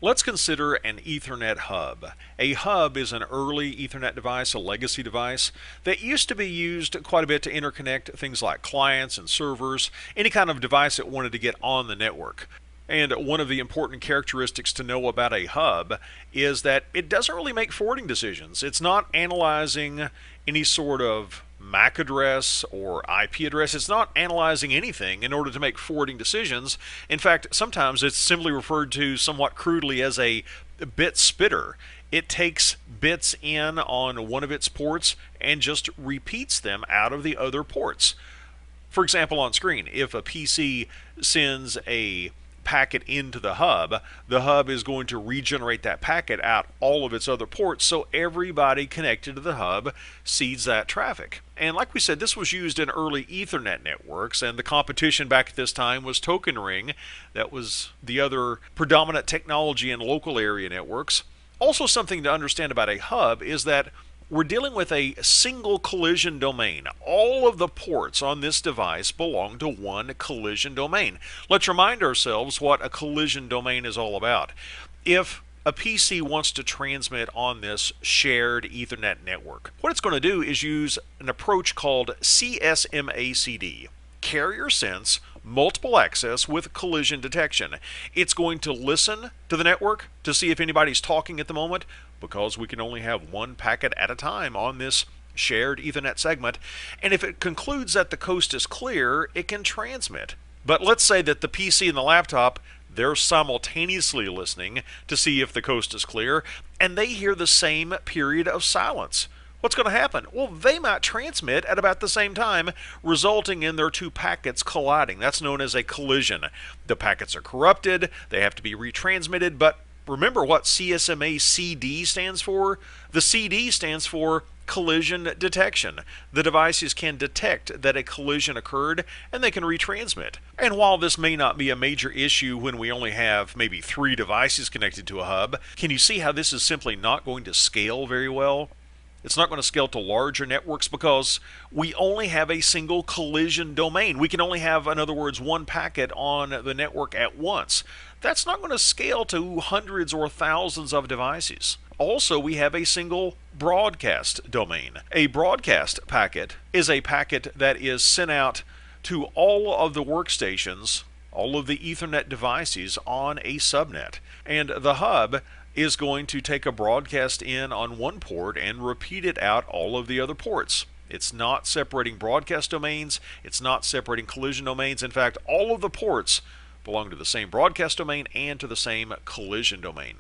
Let's consider an Ethernet hub. A hub is an early Ethernet device, a legacy device, that used to be used quite a bit to interconnect things like clients and servers, any kind of device that wanted to get on the network. And one of the important characteristics to know about a hub is that it doesn't really make forwarding decisions. It's not analyzing any sort of MAC address or IP address. It's not analyzing anything in order to make forwarding decisions. In fact, sometimes it's simply referred to somewhat crudely as a bit spitter. It takes bits in on one of its ports and just repeats them out of the other ports. For example, on screen, if a PC sends a packet into the hub is going to regenerate that packet out all of its other ports, so everybody connected to the hub sees that traffic. And like we said, this was used in early Ethernet networks, and the competition back at this time was Token Ring. That was the other predominant technology in local area networks. Also, something to understand about a hub is that we're dealing with a single collision domain. All of the ports on this device belong to one collision domain. Let's remind ourselves what a collision domain is all about. If a PC wants to transmit on this shared Ethernet network, what it's going to do is use an approach called CSMACD. Carrier sense multiple access with collision detection. It's going to listen to the network to see if anybody's talking at the moment, because we can only have one packet at a time on this shared Ethernet segment, and if it concludes that the coast is clear, it can transmit. But let's say that the PC and the laptop, they're simultaneously listening to see if the coast is clear, and they hear the same period of silence. What's going to happen? Well, they might transmit at about the same time, resulting in their two packets colliding. That's known as a collision. The packets are corrupted, they have to be retransmitted, but remember what CSMA CD stands for? The CD stands for collision detection. The devices can detect that a collision occurred and they can retransmit. And while this may not be a major issue when we only have maybe 3 devices connected to a hub, can you see how this is simply not going to scale very well? It's not going to scale to larger networks because we only have a single collision domain. We can only have, in other words, one packet on the network at once. That's not going to scale to hundreds or thousands of devices. Also, we have a single broadcast domain. A broadcast packet is a packet that is sent out to all of the workstations, all of the Ethernet devices on a subnet. And the hub is going to take a broadcast in on one port and repeat it out all of the other ports. It's not separating broadcast domains, it's not separating collision domains. In fact, all of the ports belong to the same broadcast domain and to the same collision domain.